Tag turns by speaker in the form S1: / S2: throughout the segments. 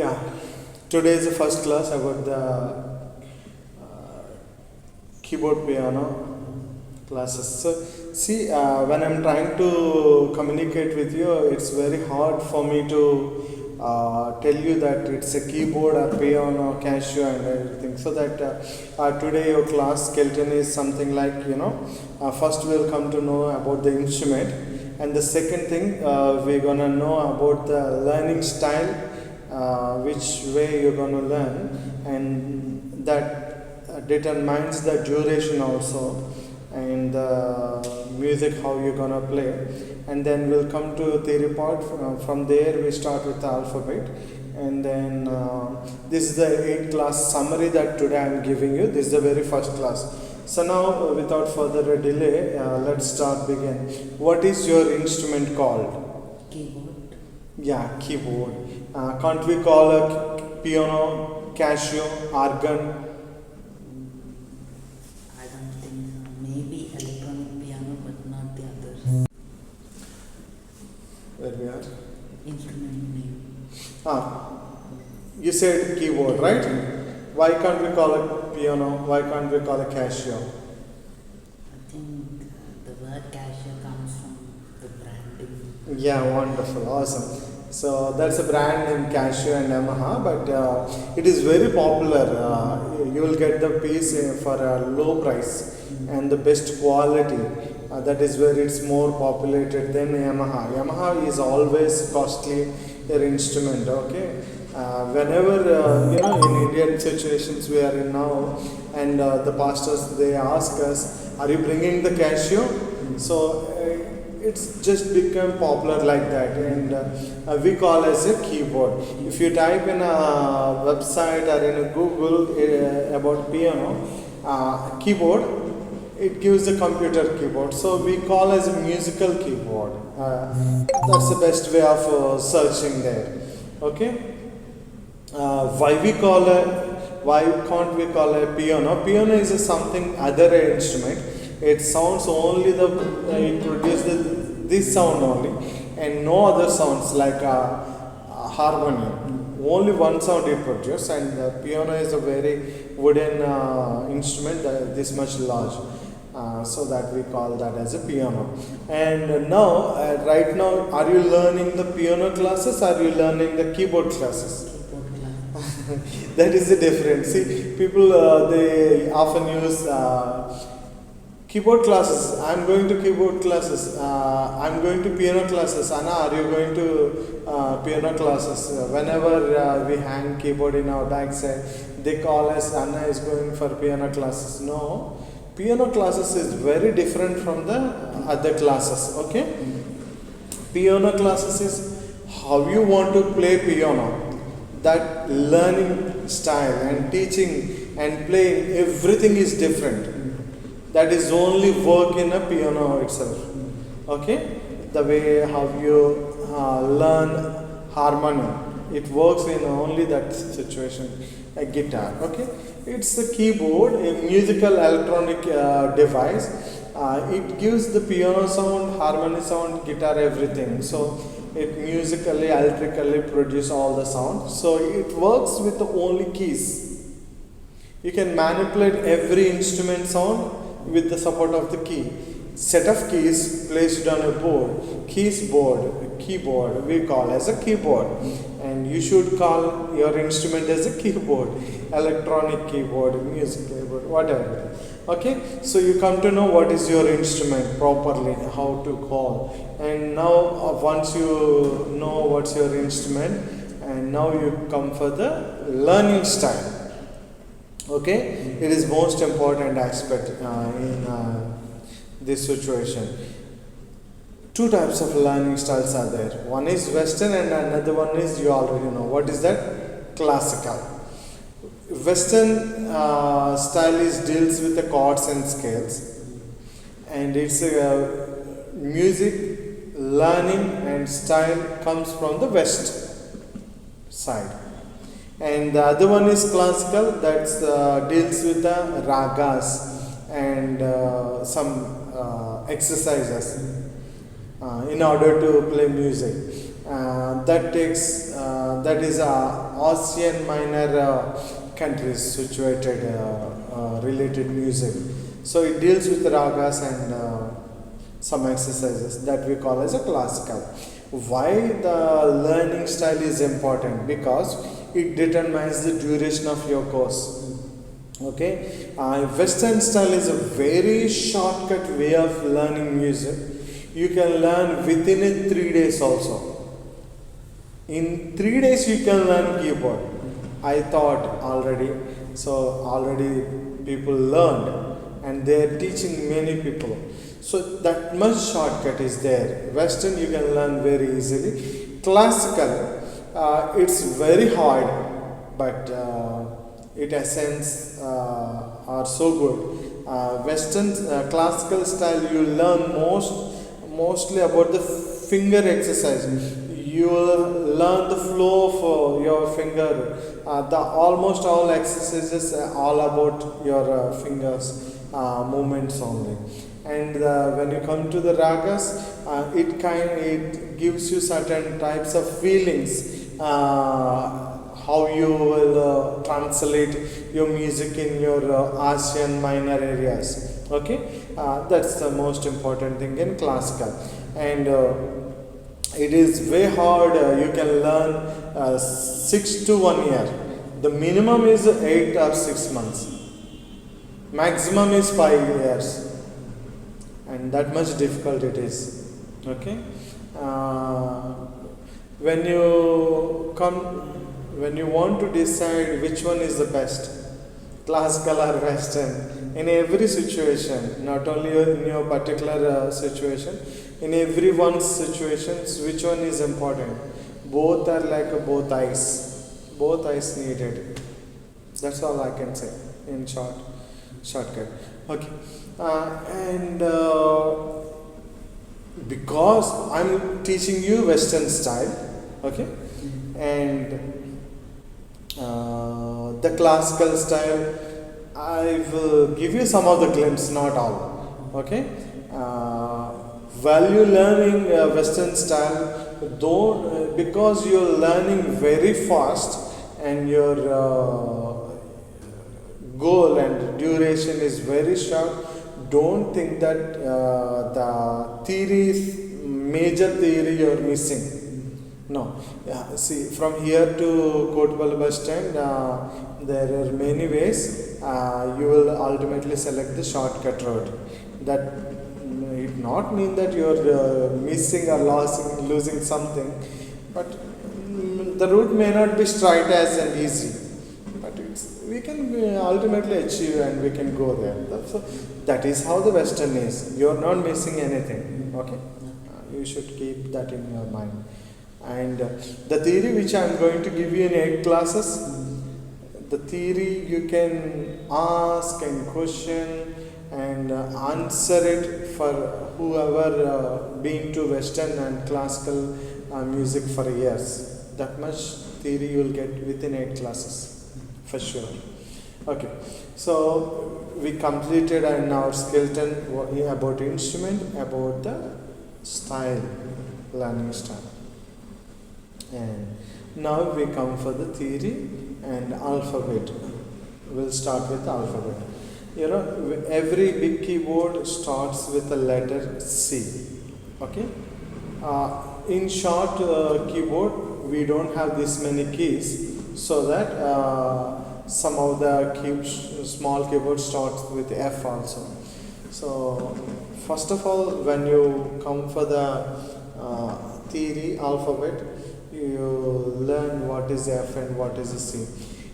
S1: Yeah, today is the first class about the keyboard piano classes. So, see, when I'm trying to communicate with you, it's very hard for me to tell you that it's a keyboard or piano, Casio, and everything. So that today your class skeleton is something like first we'll come to know about the instrument, and the second thing we're gonna know about the learning style, which way you're gonna learn, and that determines the duration also, and the music how you're gonna play, and then we'll come to theory part. From there we start with the alphabet, and then this is the 8th class summary that today I'm giving you. This is the very first class. So now without further delay, let's start begin. What is your instrument called?
S2: Keyboard.
S1: Yeah, keyboard. Can't we call a piano, Casio, organ?
S2: I don't think so. Maybe electronic piano, but not the others.
S1: Where we are?
S2: Instrument name.
S1: You said keyboard, right? Why can't we call it piano? Why can't we call it Casio?
S2: I think the word Casio comes from the branding.
S1: Yeah, wonderful, awesome. So that's a brand in Casio and Yamaha, but it is very popular. You will get the piece for a low price and the best quality. That is where it's more populated than Yamaha. Yamaha is always costly their instrument. Okay, whenever in Indian situations we are in now, and the pastors they ask us, "Are you bringing the Casio?" So it's just become popular like that, and we call as a keyboard. If you type in a website or in a Google about piano keyboard, it gives the computer keyboard. So we call as a musical keyboard. That's the best way of searching there. Okay. Why can't we call a piano? Piano is something other instrument. It sounds only it produces this sound only, and no other sounds like harmonium. Only one sound it produces, and the piano is a very wooden instrument this much large. So that we call that as a piano. And now, right now, are you learning the piano classes? Or are you learning the keyboard classes?
S2: Keyboard class.
S1: That is the difference. See, people they often use keyboard classes. I'm going to keyboard classes. I'm going to piano classes. Anna, are you going to piano classes? Whenever we hang keyboard in our backside, they call us Anna is going for piano classes. No, piano classes is very different from the other classes. Okay, piano classes is how you want to play piano. That learning style and teaching and playing, everything is different. That is only work in a piano itself. Okay, the way how you learn harmonium, it works in only that situation. A guitar. Okay, it's the keyboard, a musical electronic device. It gives the piano sound, harmony sound, guitar, everything. So it musically, electrically produce all the sound. So it works with the only keys. You can manipulate every instrument sound with the support of the key. Set of keys placed on a board, keyboard we call as a keyboard, and you should call your instrument as a keyboard, electronic keyboard, music keyboard, whatever. Okay, so you come to know what is your instrument properly, how to call, and now once you know what's your instrument, and now you come for the learning style. Okay, it is most important aspect in this situation. Two types of learning styles are there. One is Western and another one is, you already know. What is that? Classical. Western style deals with the chords and scales, and it's music learning and style comes from the West side. And the other one is classical, that deals with the ragas and some exercises in order to play music. That is ASEAN minor countries situated related music. So it deals with ragas and some exercises that we call as a classical. Why the learning style is important? Because it determines the duration of your course. Okay, Western style is a very shortcut way of learning music. You can learn within 3 days also. In 3 days you can learn keyboard. I thought already. So already people learned and they are teaching many people. So that much shortcut is there. Western you can learn very easily. Classical, it's very hard, but its essence are so good. Western classical style you learn mostly about the finger exercise. You will learn the flow of your finger. The almost all exercises are all about your fingers movements only. And when you come to the ragas, it gives you certain types of feelings. How you will translate your music in your ASEAN minor areas. Okay, that's the most important thing in classical. And it is way hard. You can learn 6 to 1 year. The minimum is 8 or 6 months. Maximum is 5 years. And that much difficult it is. Okay. When you want to decide which one is the best, classical or western, in every situation, not only in your particular situation, in everyone's situations, which one is important? Both are like both eyes needed. That's all I can say in shortcut. Okay. And because I'm teaching you Western style, okay, and the classical style, I will give you some of the glimpse, not all. Okay, while you learning Western style, don't because you're learning very fast and your goal and duration is very short. Don't think that the major theory you're missing. No. See, from here to Kotpalli bus stand, there are many ways. You will ultimately select the shortcut road. That it not mean that you're missing or losing something, but the route may not be straight as and easy. But we can ultimately achieve and we can go there. So that is how the Western is. You are not missing anything. Okay, you should keep that in your mind. And the theory which I am going to give you in 8 classes, the theory you can ask and question and answer it for whoever been to Western and classical music for years. That much theory you will get within 8 classes for sure. Okay, so we completed our skeleton about instrument, about the style, learning style. And now we come for the theory and alphabet. We'll start with alphabet. You know, every big keyboard starts with the letter C. Okay. In short keyboard, we don't have this many keys, so that some of the small keyboard starts with F also. So first of all, when you come for the theory alphabet, you learn what is F and what is C.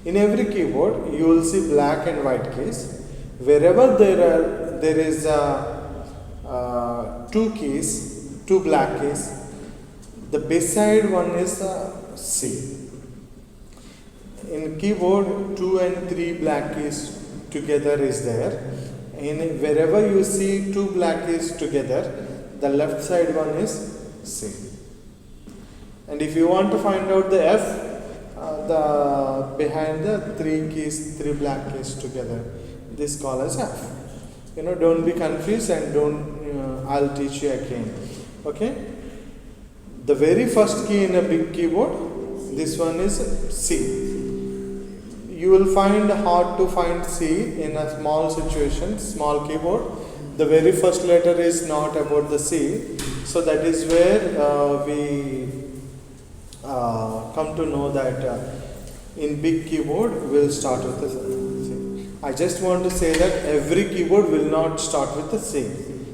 S1: In every keyboard, you will see black and white keys. Wherever there is 2 keys, 2 black keys, the beside one is C. In keyboard, 2 and 3 black keys together is there. In wherever you see 2 black keys together, the left side one is C. And if you want to find out the F, the behind the 3 black keys together, this call as F. You know, don't be confused and don't. I'll teach you again. Okay. The very first key in a big keyboard, this one is C. You will find hard to find C in a small situation, small keyboard. The very first letter is not about the C. So that is where we come to know that in big keyboard we'll start with the C. I just want to say that every keyboard will not start with the C.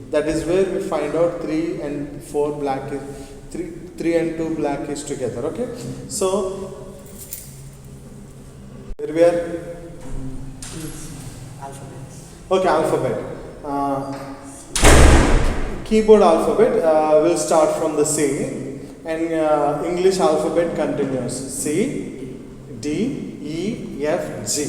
S1: That is where we find out 3 and 4 black keys, 3 and 2 black keys together. Okay. So where we are?
S2: Alphabets.
S1: Okay, alphabet. Keyboard alphabet will start from the C, and English alphabet continues C, D, E, F, G.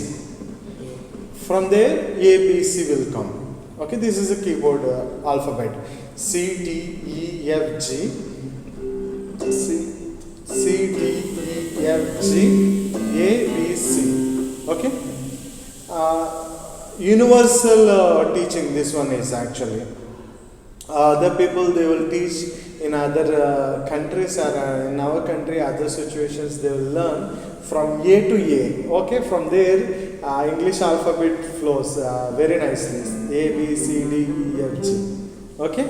S1: From there, A, B, C will come. Okay, this is a keyboard alphabet. C, D, E, F, G. C, D, E, F, G, A, B, C. Okay. Universal teaching, this one is actually. Other people, they will teach in other countries, or in our country, other situations, they will learn from A to A. Okay, from there, English alphabet flows very nicely. A, B, C, D, E, F, G. Okay,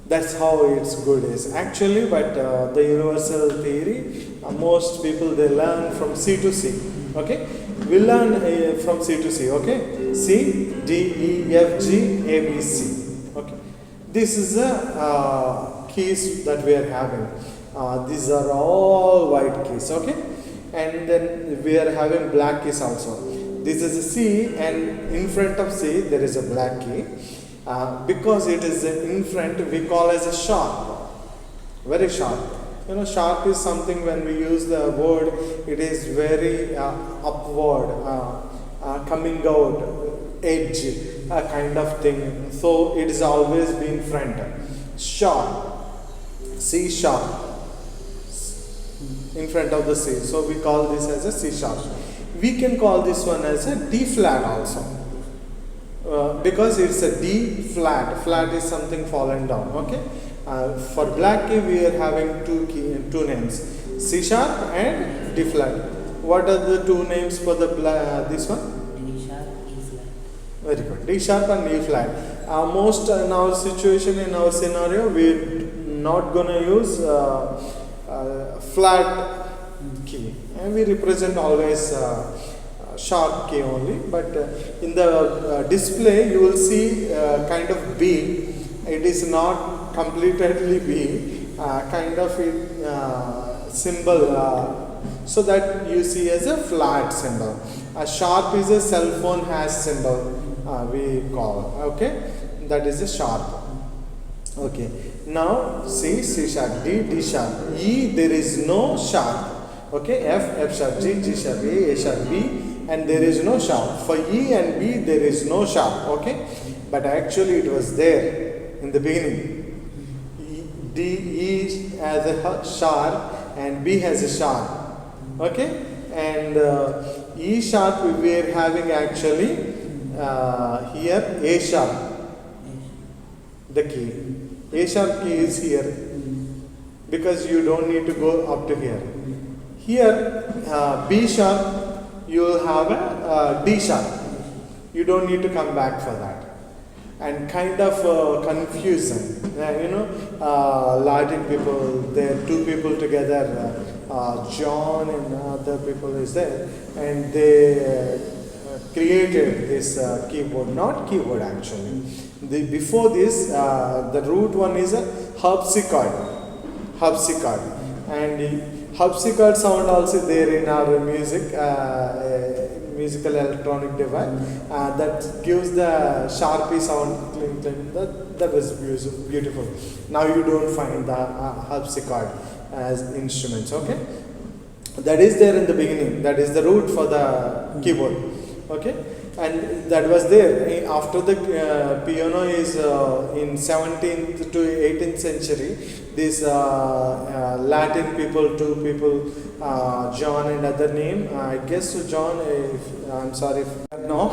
S1: that's how it's good is actually. But the universal theory, most people they learn from C to C. Okay, we learn from C to C. Okay, C, D, E, F, G, A, B, C. Okay, this is the keys that we are having. These are all white keys. Okay, and then we are having black keys also. This is a C, and in front of C there is a black key. Because it is in front, we call as a sharp. Very sharp. You know, sharp is something when we use the word, it is very upward, coming out, edge, kind of thing. So it is always been front. Sharp. C sharp. In front of the C. So we call this as a C sharp. We can call this one as a D flat also. Because it's a D flat. Flat is something fallen down. Okay. For black key, we are having two names, C sharp and D flat. What are the two names for the this one?
S2: D sharp, E flat.
S1: Very good. D sharp and E flat. Most in our situation, in our scenario, we're not gonna use flat key, and we represent always sharp key only. But in the display, you will see kind of B. It is not completely B. Kind of symbol. So that you see as a flat symbol. A sharp is a cell phone has symbol. We call. Okay, that is a sharp. Okay. Now C, C sharp, D, D sharp, E, there is no sharp. Okay, F, F sharp, G, G sharp, A sharp, B, and there is no sharp. For E and B, there is no sharp. Okay, but actually it was there in the beginning. E has a sharp and B has a sharp. Okay, and E sharp we are having actually here A sharp, the key. A sharp key is here because you don't need to go up to here. Here B sharp, you will have a D sharp. You don't need to come back for that. And kind of confusion. Latin people, there are two people together, John and other people is there, and they created this keyboard, not keyboard actually. Before this, the root one is a harpsichord, and harpsichord sound also there in our music, musical electronic device that gives the sharpy sound, clink, clink. That was beautiful. Now you don't find the harpsichord as instruments. Okay, that is there in the beginning. That is the root for the keyboard. Okay, and that was there after the piano is in 17th to 18th century. These Latin people, two people, John and other name. I guess John. I'm sorry. No.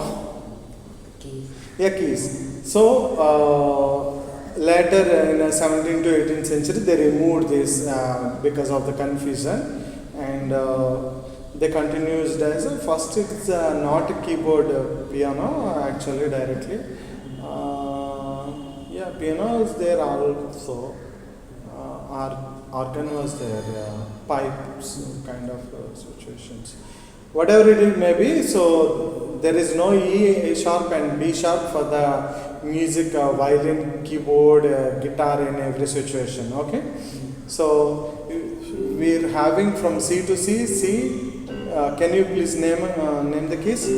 S2: Keys.
S1: Yeah, keys. So later in the 17th to 18th century they removed this because of the confusion, and they continued as first it's not a keyboard piano actually directly. Yeah, piano is there also. Organ was there, pipes kind of situations. Whatever it may be, so there is no E sharp and B sharp for the music, violin, keyboard, guitar in every situation. Okay, so we're having from C to C. C. Can you please name the keys?
S2: D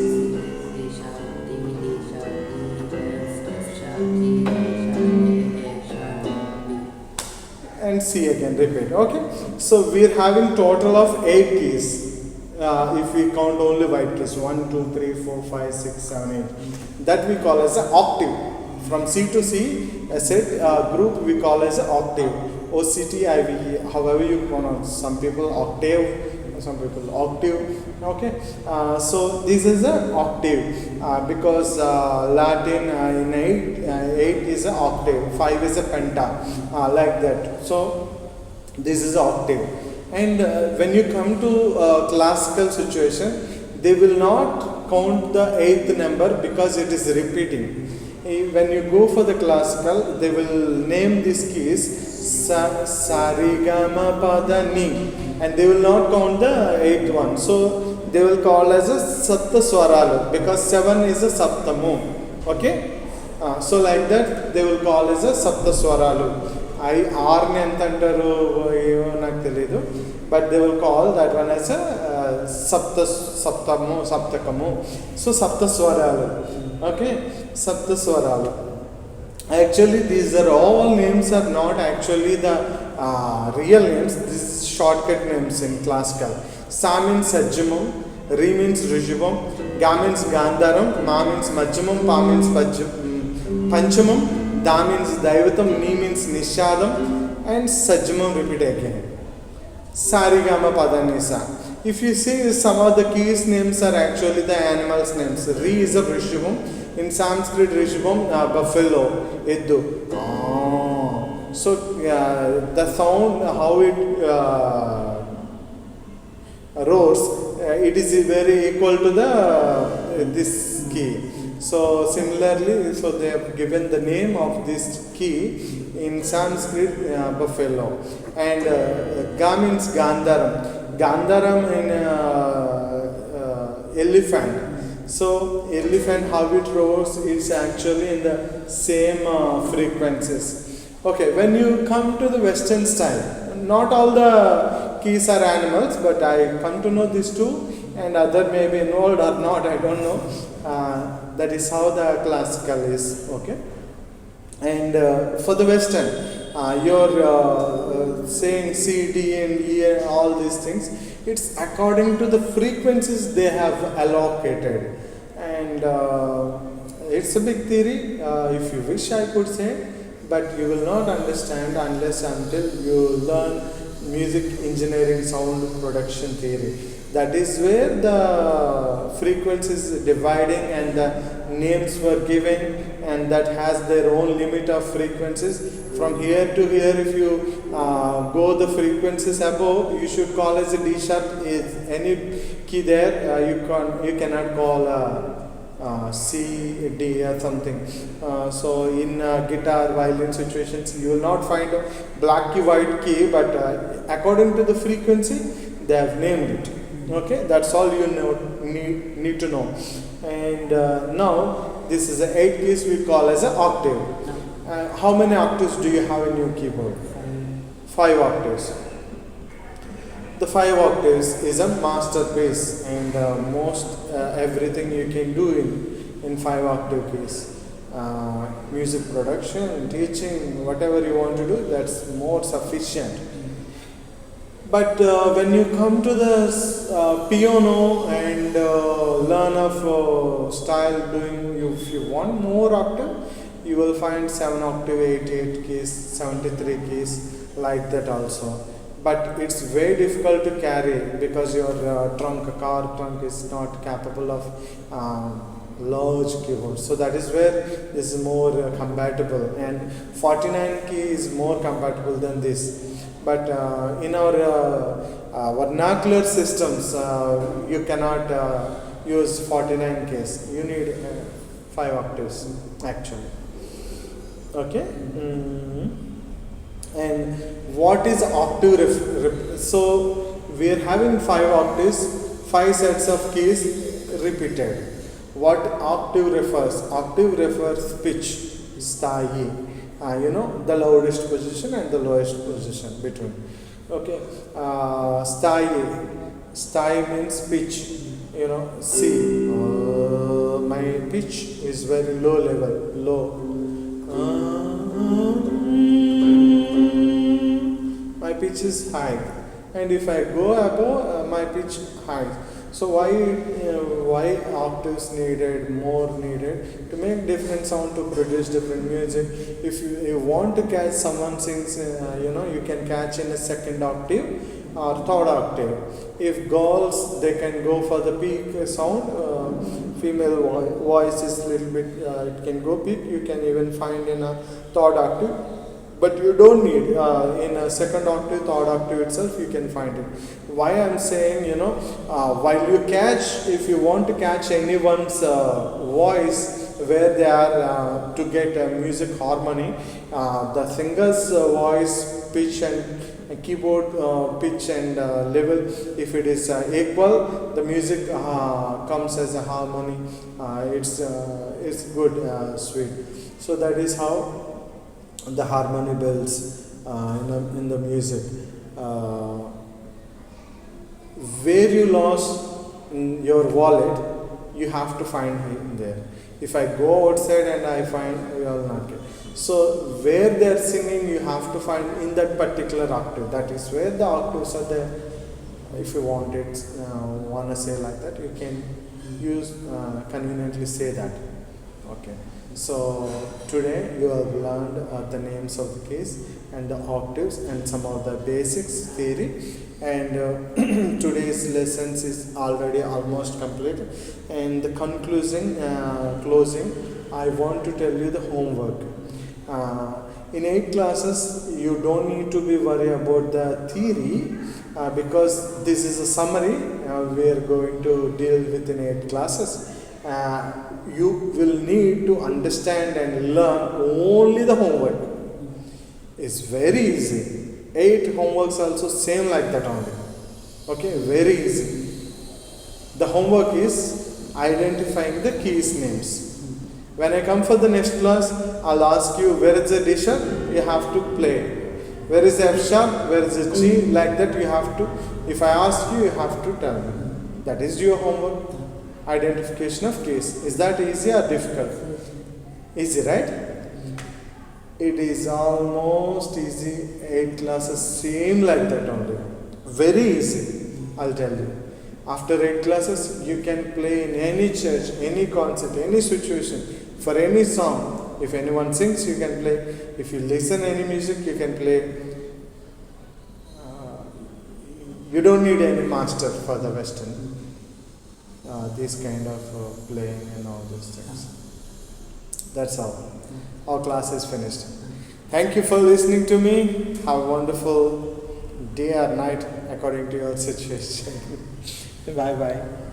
S2: sharp, D, D sharp, E, F sharp, G, G sharp, A sharp, B.
S1: And C again, repeat. Okay, so we're having total of 8 keys. If we count only white keys, 1, 2, 3, 4, 5, 6, 7, 8, that we call as an octave. From C to C, a set group we call as an octave. OCTIVE, however you pronounce. Some people octave, some people octave. Okay, so this is an octave because Latin in 8 is an octave, 5 is a penta, like that. So this is an octave. And when you come to classical situation, they will not count the 8th number because it is repeating. When you go for the classical, they will name these keys sa re ga ma pa da ni, and they will not count the 8th one. So they will call as a sapta swaralu because 7 is a saptamu. Okay, so like that they will call as a sapta swaralu. ఆర్ని ఎంత అంటారు ఏమో నాకు తెలీదు, but they will call that one as సప్తకము. సో సప్త స్వరాలు. Okay, సప్త స్వరాలు. Actually these are all names are not actually the real names. This is shortcut names in classical. Sa means sajjamam, Re means rishivam, Ga means gandharam, Ma means majjamam, Pa means panchamam, Da means daivatam, Ni means nishadam, and sajjamam repeat again. Sarigama Padanisa. If you see some of the keys names are actually the animals names. Re is a rishivam. In Sanskrit rishivam, buffalo, eddu. So the sound how it roars, it is very equal to the this key. So similarly, so they have given the name of this key in Sanskrit buffalo, and Ga means Gandharam. Gandharam in elephant. So elephant, how it roars, it's actually in the same frequencies. Okay, when you come to the Western style, not all the keys are animals, but I come to know these two, and other may be involved or not, I don't know. That is how the classical is. Okay, and for the Western, you're saying C, D, and E, and all these things. It's according to the frequencies they have allocated, and it's a big theory. If you wish, I could say, but you will not understand unless until you learn music engineering sound production theory. That is where the frequencies dividing and the names were given, and that has their own limit of frequencies. From here to here, if you go the frequencies above, you should call as a D sharp. Is any key there? You cannot call C, D or something. So in guitar, violin situations, you will not find a black key, white key, but according to the frequency, they have named it. Okay, that's all you need to know. And now this is the 8 keys we call as an octave. How many octaves do you have in your keyboard? 5 octaves. The 5 octaves is a masterpiece, and most everything you can do in 5 octave keys. Music production, teaching, whatever you want to do, that's more sufficient. But when you come to the piano and learn of style doing, if you want more octave, you will find 7 octave, 8 keys, 73 keys, like that also. But it's very difficult to carry because your car trunk is not capable of large keyboard. So that is where this is more compatible, and 49 key is more compatible than this. But in our vernacular systems, you cannot use 49 keys. You need 5 octaves actually. Okay. And what is octave so we are having 5 octaves, 5 sets of keys repeated. What octave refers? Octave refers pitch, sthayi. The loudest position and the lowest position between. Okay. Sthayi means pitch. C. My pitch is very low level, low. My pitch is high, and if I go above, my pitch high. So why octaves needed, more needed to make different sound, to produce different music. If you want to catch someone sings, you can catch in a second octave or third octave. If girls, they can go for the peak sound. Female voice is little bit, it can go peak. You can even find in a third octave. But you don't need in a second octave, third octave itself, you can find it. Why I'm saying, while you catch, if you want to catch anyone's voice where they are to get a music harmony, the singer's voice, pitch and keyboard pitch and level, if it is equal, the music comes as a harmony. It's good, sweet. So that is how the harmony builds in the music. Where you lost in your wallet, you have to find it there. If I go outside and I find, you will not get. So where they are singing, you have to find in that particular octave. That is where the octaves are there. If you want to say like that, you can use conveniently say that. Okay. So today you have learned the names of the keys and the octaves and some of the basics theory, and today's lessons is already almost completed. And the closing, I want to tell you the homework. In 8 classes, you don't need to be worried about the theory because this is a summary we are going to deal with in 8 classes. You will need to understand and learn only the homework. It's very easy. 8 homeworks also same like that only. Okay, very easy. The homework is identifying the keys names. When I come for the next class, I'll ask you where is the D sharp, you have to play. Where is the F sharp, where is the G, like that you have to. If I ask you, you have to tell me. That is your homework. Identification of keys. Is that easy or difficult? Easy, right? It is almost easy. 8 classes same like that only. Very easy, I'll tell you. After 8 classes, you can play in any church, any concert, any situation, for any song. If anyone sings, you can play. If you listen any music, you can play. You don't need any master for the Western. This kind of playing and all those things. That's all. Our class is finished. Thank you for listening to me. Have a wonderful day or night according to your situation. Bye bye.